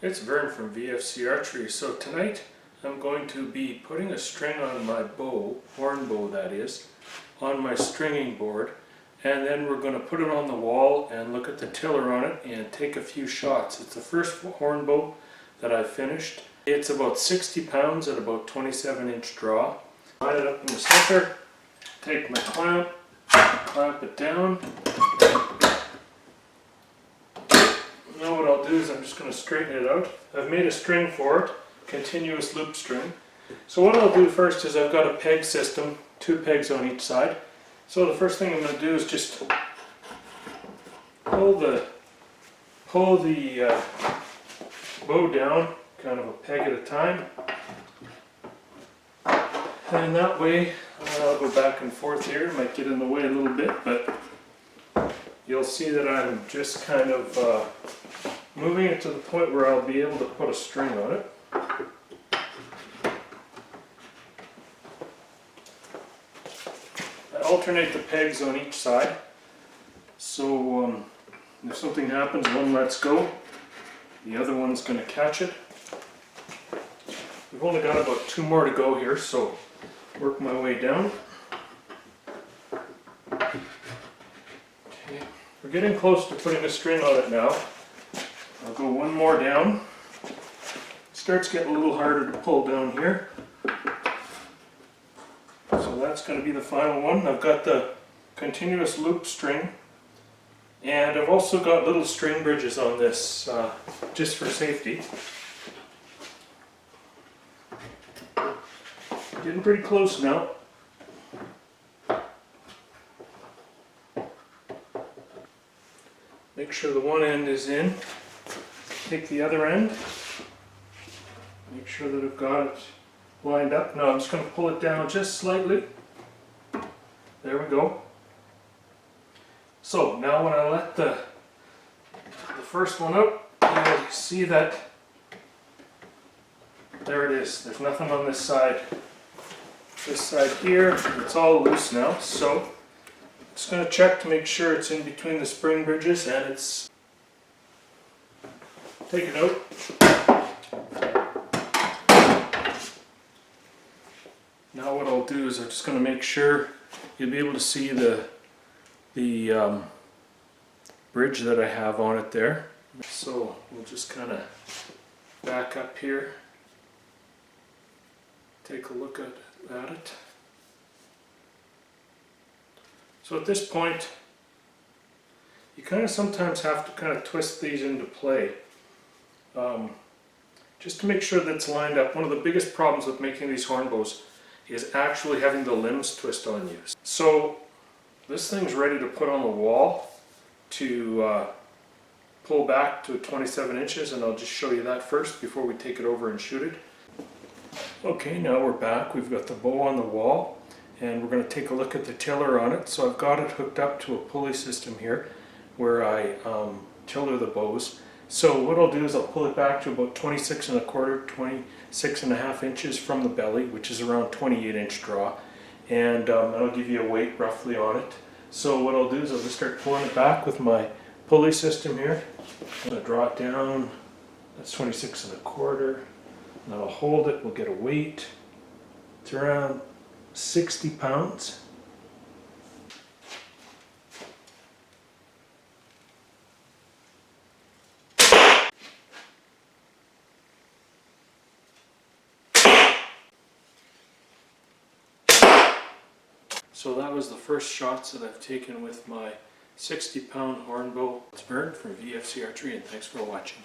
It's Vern from VFC Archery. So tonight I'm going to be putting a string on my bow, hornbow that is, on my stringing board, and then we're going to put it on the wall and look at the tiller on it and take a few shots. It's the first hornbow that I've finished. It's about 60 pounds at about 27-inch draw. Line it up in the center, take my clamp it down. Now what I'll do is I'm just going to straighten it out. I've made a string for it, continuous loop string. So what I'll do first is I've got a peg system, 2 pegs on each side. So the first thing I'm going to do is just pull the bow down, kind of a peg at a time. And that way I'll go back and forth here. It might get in the way a little bit, but you'll see that I'm just kind of moving it to the point where I'll be able to put a string on it. I alternate the pegs on each side, so if something happens, one lets go, the other one's going to catch it. We've only got about 2 more to go here, so work my way down. Okay, we're getting close to putting a string on it now. I'll go 1 more down. It starts getting a little harder to pull down here. So that's going to be the final one. I've got the continuous loop string, and I've also got little string bridges on this just for safety. Getting pretty close now. Make sure the one end is in. Take the other end. Make sure that I've got it lined up. Now I'm just going to pull it down just slightly. There we go. So now when I let the first one out, you'll see that there it is. There's nothing on this side. This side here, it's all loose now. So I'm just going to check to make sure it's in between the spring bridges, and it's... Take it out. Now what I'll do is I'm just going to make sure you'll be able to see the bridge that I have on it there. So we'll just kind of back up here, take a look at it. So at this point, you kind of sometimes have to kind of twist these into play. Just to make sure that it's lined up. One of the biggest problems with making these hornbows is actually having the limbs twist on you. So this thing's ready to put on the wall to pull back to 27 inches, and I'll just show you that first before we take it over and shoot it. Okay, now we're back. We've got the bow on the wall, and we're going to take a look at the tiller on it. So I've got it hooked up to a pulley system here where I tiller the bows. So what I'll do is I'll pull it back to about 26 and a half inches from the belly, which is around 28-inch draw, and I'll give you a weight roughly on it. So what I'll do is I'll just start pulling it back with my pulley system here. I'm going to draw it down. That's 26 and a quarter. And I'll hold it. We'll get a weight. It's around 60 pounds. So that was the first shots that I've taken with my 60-pound hornbow. It's Vern from VFC Archery, and thanks for watching.